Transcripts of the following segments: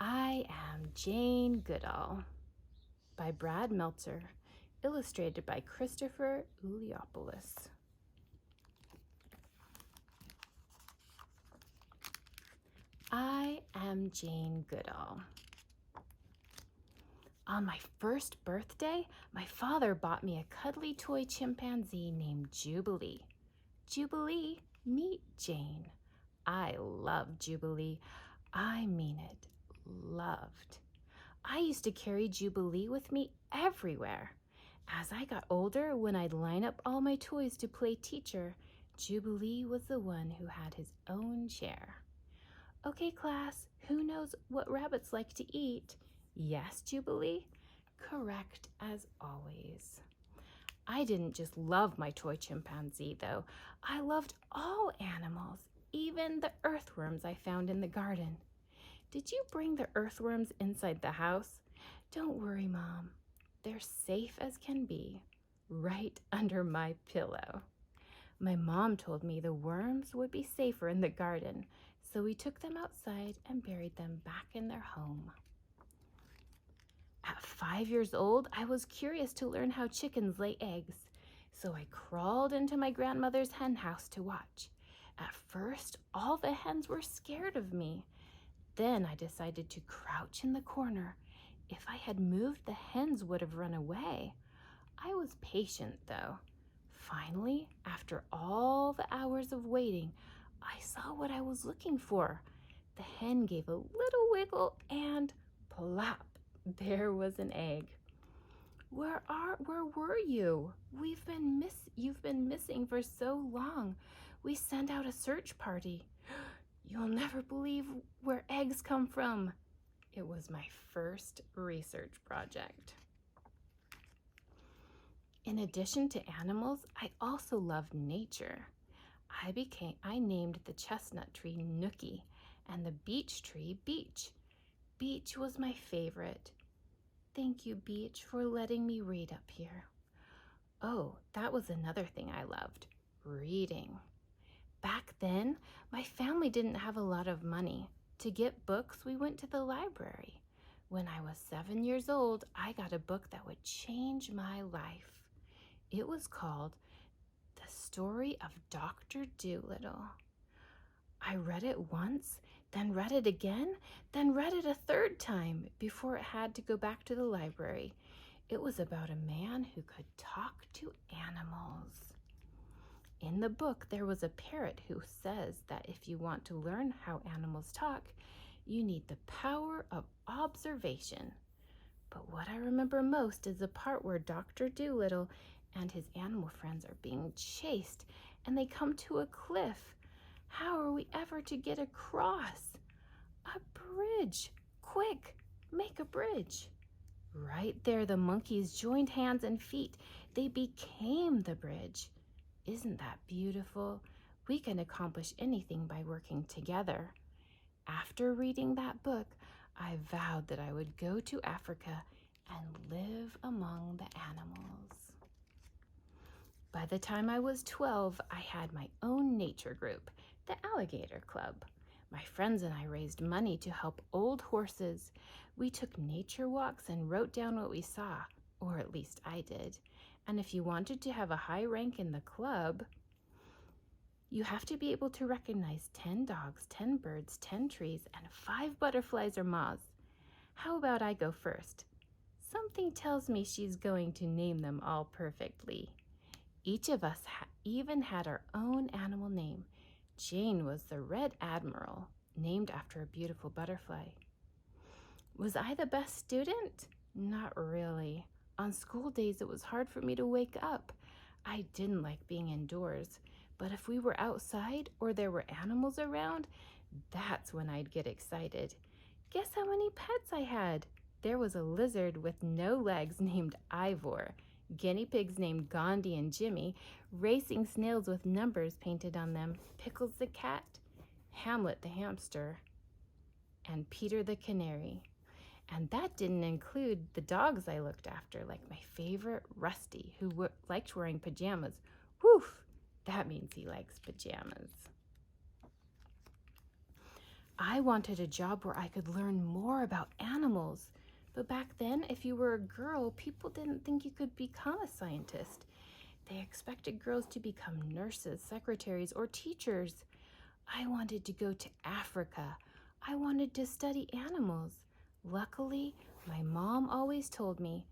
I am Jane Goodall by Brad Meltzer, illustrated by Christopher Uliopoulos. I am Jane Goodall. On my first birthday, my father bought me a cuddly toy chimpanzee named Jubilee. Jubilee, meet Jane. I love Jubilee. I mean it, loved. I used to carry Jubilee with me everywhere. As I got older, when I'd line up all my toys to play teacher, Jubilee was the one who had his own chair. Okay, class, who knows what rabbits like to eat? Yes, Jubilee? Correct as always. I didn't just love my toy chimpanzee, though. I loved all animals, even the earthworms I found in the garden. Did you bring the earthworms inside the house? Don't worry, Mom. They're safe as can be, right under my pillow. My mom told me the worms would be safer in the garden, so we took them outside and buried them back in their home. At 5 years old, I was curious to learn how chickens lay eggs, so I crawled into my grandmother's hen house to watch. At first, all the hens were scared of me. Then I decided to crouch in the corner. If I had moved, the hens would have run away. I was patient, though. Finally, after all the hours of waiting, I saw what I was looking for. The hen gave a little wiggle and plop, there was an egg. Where were you? You've been missing for so long. We sent out a search party. You'll never believe where eggs come from. It was my first research project. In addition to animals, I also loved nature. I named the chestnut tree Nookie and the beech tree Beech. Beech was my favorite. Thank you, Beech, for letting me read up here. Oh, that was another thing I loved, reading. Back then, my family didn't have a lot of money. To get books, we went to the library. When I was 7 years old, I got a book that would change my life. It was called The Story of Dr. Doolittle. I read it once, then read it again, then read it a third time before it had to go back to the library. It was about a man who could talk to animals. In the book, there was a parrot who says that if you want to learn how animals talk, you need the power of observation. But what I remember most is the part where Dr. Doolittle and his animal friends are being chased and they come to a cliff. How are we ever to get across? A bridge! Quick, make a bridge! Right there, the monkeys joined hands and feet. They became the bridge. Isn't that beautiful? We can accomplish anything by working together. After reading that book, I vowed that I would go to Africa and live among the animals. By the time I was 12, I had my own nature group, the Alligator Club. My friends and I raised money to help old horses. We took nature walks and wrote down what we saw, or at least I did. And if you wanted to have a high rank in the club, you have to be able to recognize 10 dogs, 10 birds, 10 trees, and 5 butterflies or moths. How about I go first? Something tells me she's going to name them all perfectly. Each of us even had our own animal name. Jane was the Red Admiral, named after a beautiful butterfly. Was I the best student? Not really. On school days, it was hard for me to wake up. I didn't like being indoors, but if we were outside or there were animals around, that's when I'd get excited. Guess how many pets I had? There was a lizard with no legs named Ivor, guinea pigs named Gandhi and Jimmy, racing snails with numbers painted on them, Pickles the cat, Hamlet the hamster, and Peter the canary. And that didn't include the dogs I looked after, like my favorite Rusty, who liked wearing pajamas. Woof! That means he likes pajamas. I wanted a job where I could learn more about animals. But back then, if you were a girl, people didn't think you could become a scientist. They expected girls to become nurses, secretaries, or teachers. I wanted to go to Africa. I wanted to study animals. Luckily, my mom always told me,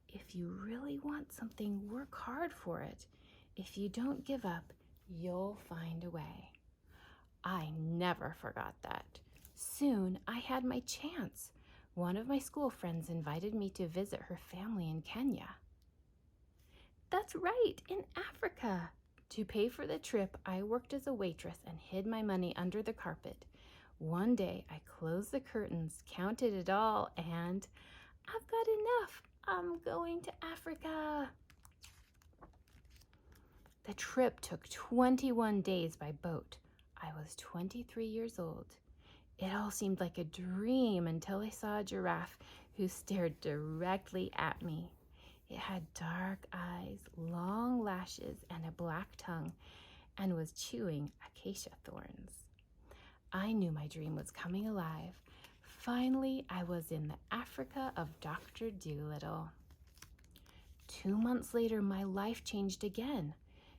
if you really want something, work hard for it. If you don't give up, you'll find a way. I never forgot that. Soon, I had my chance. One of my school friends invited me to visit her family in Kenya. That's right, in Africa. To pay for the trip, I worked as a waitress and hid my money under the carpet. One day, I closed the curtains, counted it all, and I've got enough. I'm going to Africa. The trip took 21 days by boat. I was 23 years old. It all seemed like a dream until I saw a giraffe who stared directly at me. It had dark eyes, long lashes, and a black tongue, and was chewing acacia thorns. I knew my dream was coming alive. Finally, I was in the Africa of Dr. Doolittle. 2 months later, my life changed again.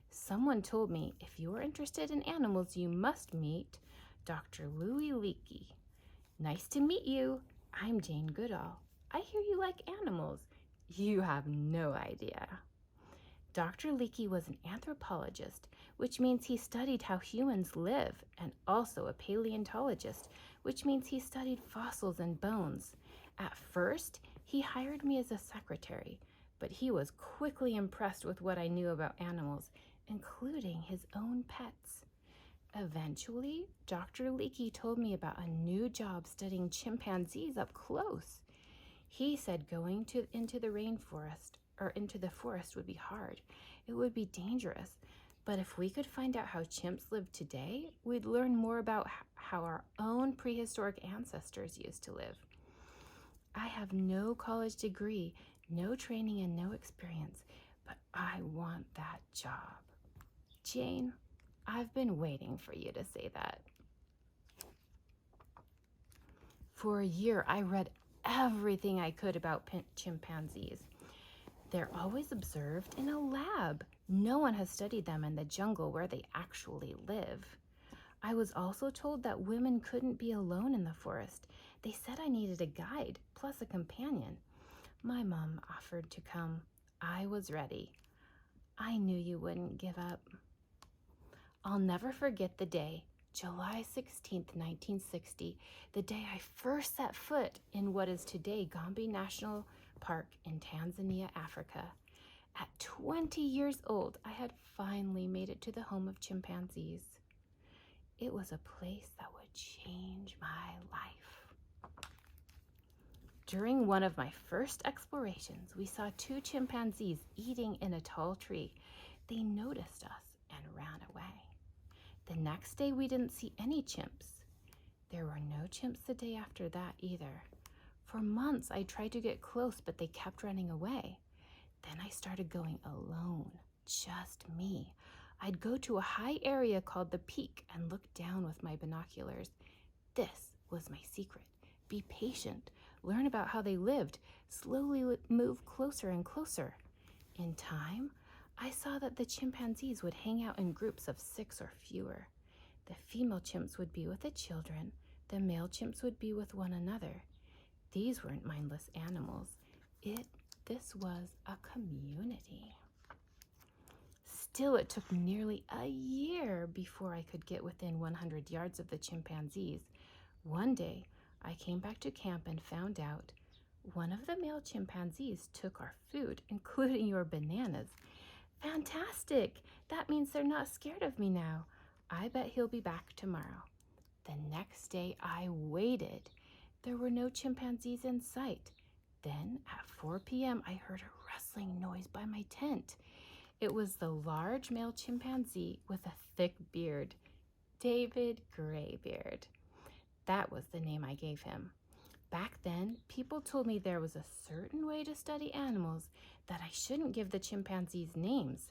Someone told me, if you're interested in animals, you must meet Dr. Leakey. Nice to meet you. I'm Jane Goodall. I hear you like animals. You have no idea. Dr. Leakey was an anthropologist, which means he studied how humans live, and also a paleontologist, which means he studied fossils and bones. At first, he hired me as a secretary, but he was quickly impressed with what I knew about animals, including his own pets. Eventually, Dr. Leakey told me about a new job studying chimpanzees up close. He said going into the forest would be hard. It would be dangerous. But if we could find out how chimps live today, we'd learn more about how our own prehistoric ancestors used to live. I have no college degree, no training, and no experience, but I want that job. Jane, I've been waiting for you to say that. For a year, I read everything I could about chimpanzees. They're always observed in a lab. No one has studied them in the jungle where they actually live. I was also told that women couldn't be alone in the forest. They said I needed a guide, plus a companion. My mom offered to come. I was ready. I knew you wouldn't give up. I'll never forget the day, July 16th, 1960, the day I first set foot in what is today Gombe National Park in Tanzania, Africa. At 20 years old, I had finally made it to the home of chimpanzees. It was a place that would change my life. During one of my first explorations, we saw 2 chimpanzees eating in a tall tree. They noticed us and ran away. The next day, we didn't see any chimps. There were no chimps the day after that either. For months, I tried to get close, but they kept running away. Then I started going alone, just me. I'd go to a high area called the Peak and look down with my binoculars. This was my secret. Be patient. Learn about how they lived. Slowly move closer and closer. In time, I saw that the chimpanzees would hang out in groups of 6 or fewer. The female chimps would be with the children. The male chimps would be with one another. These weren't mindless animals. This was a community. Still, it took nearly a year before I could get within 100 yards of the chimpanzees. One day, I came back to camp and found out one of the male chimpanzees took our food, including your bananas. Fantastic! That means they're not scared of me now. I bet he'll be back tomorrow. The next day, I waited. There were no chimpanzees in sight. Then, at 4 p.m., I heard a rustling noise by my tent. It was the large male chimpanzee with a thick beard, David Graybeard. That was the name I gave him. Back then, people told me there was a certain way to study animals, that I shouldn't give the chimpanzees names.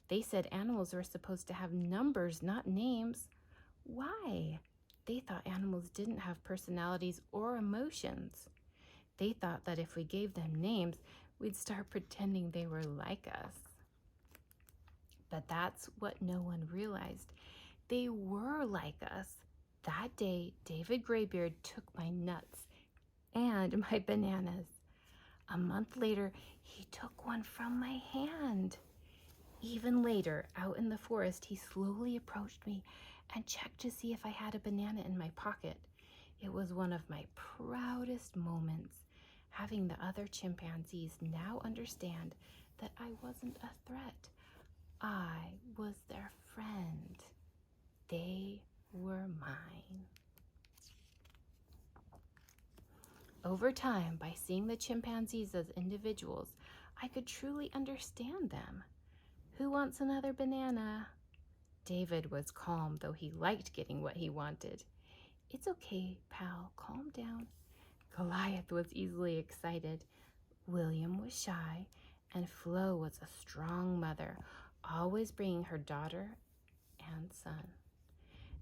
They said animals were supposed to have numbers, not names. Why? They thought animals didn't have personalities or emotions. They thought that if we gave them names, we'd start pretending they were like us. But that's what no one realized. They were like us. That day, David Graybeard took my nuts and my bananas. A month later, he took one from my hand. Even later, out in the forest, he slowly approached me and checked to see if I had a banana in my pocket. It was one of my proudest moments, having the other chimpanzees now understand that I wasn't a threat. I was their friend. They were mine. Over time, by seeing the chimpanzees as individuals, I could truly understand them. Who wants another banana? David was calm, though he liked getting what he wanted. It's okay, pal, calm down. Goliath was easily excited. William was shy, and Flo was a strong mother, always bringing her daughter and son.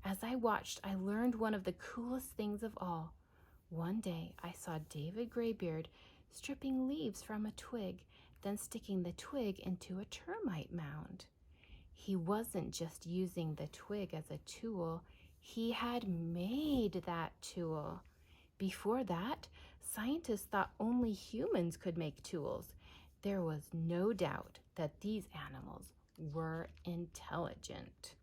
As I watched, I learned one of the coolest things of all. One day, I saw David Graybeard stripping leaves from a twig, then sticking the twig into a termite mound. He wasn't just using the twig as a tool, he had made that tool. Before that, scientists thought only humans could make tools. There was no doubt that these animals were intelligent.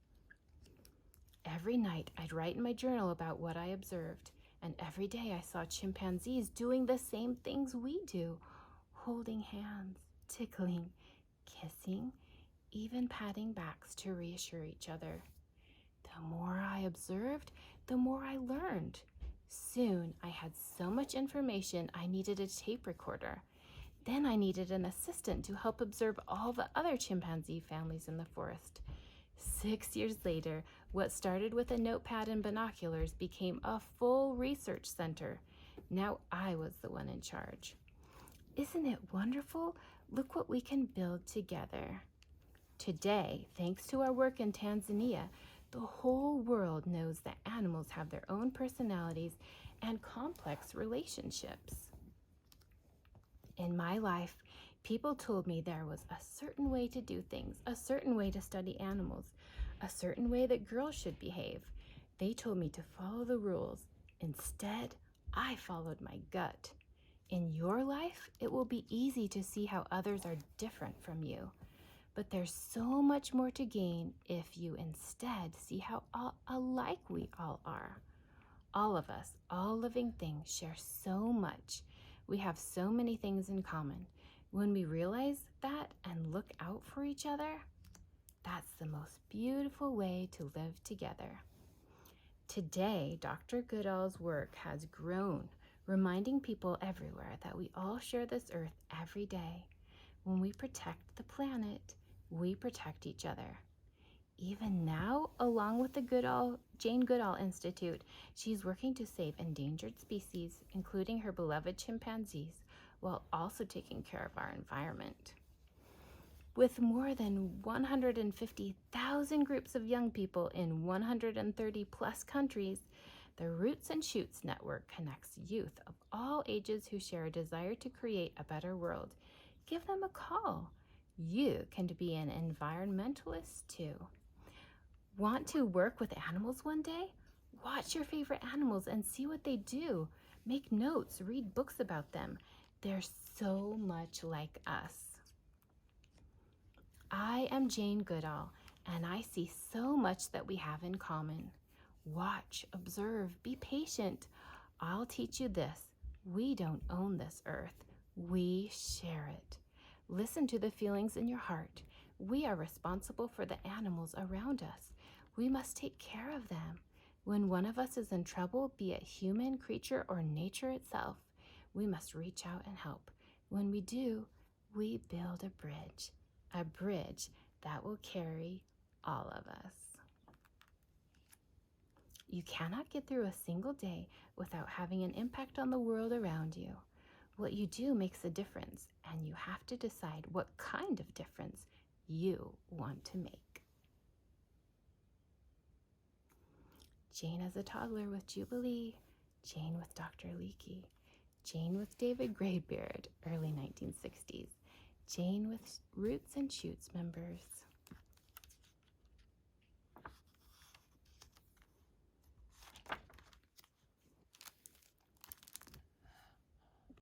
Every night, I'd write in my journal about what I observed, and every day I saw chimpanzees doing the same things we do, holding hands, tickling, kissing, even patting backs to reassure each other. The more I observed, the more I learned. Soon, I had so much information I needed a tape recorder. Then I needed an assistant to help observe all the other chimpanzee families in the forest. 6 years later, what started with a notepad and binoculars became a full research center. Now I was the one in charge. Isn't it wonderful? Look what we can build together. Today, thanks to our work in Tanzania, the whole world knows that animals have their own personalities and complex relationships. In my life, people told me there was a certain way to do things, a certain way to study animals, a certain way that girls should behave. They told me to follow the rules. Instead, I followed my gut. In your life, it will be easy to see how others are different from you. But there's so much more to gain if you instead see how alike we all are. All of us, all living things, share so much. We have so many things in common. When we realize that and look out for each other, that's the most beautiful way to live together. Today, Dr. Goodall's work has grown, reminding people everywhere that we all share this earth every day. When we protect the planet, we protect each other. Even now, along with the Jane Goodall Institute, she's working to save endangered species, including her beloved chimpanzees, while also taking care of our environment. With more than 150,000 groups of young people in 130 plus countries, the Roots and Shoots Network connects youth of all ages who share a desire to create a better world. Give them a call. You can be an environmentalist too. Want to work with animals one day? Watch your favorite animals and see what they do. Make notes, read books about them. They're so much like us. I am Jane Goodall, and I see so much that we have in common. Watch, observe, be patient. I'll teach you this. We don't own this earth. We share it. Listen to the feelings in your heart. We are responsible for the animals around us. We must take care of them. When one of us is in trouble, be it human, creature, or nature itself, we must reach out and help. When we do, we build a bridge that will carry all of us. You cannot get through a single day without having an impact on the world around you. What you do makes a difference, and you have to decide what kind of difference you want to make. Jane as a toddler with Jubilee, Jane with Dr. Leakey, Jane with David Greybeard, early 1960s, Jane with Roots and Shoots members.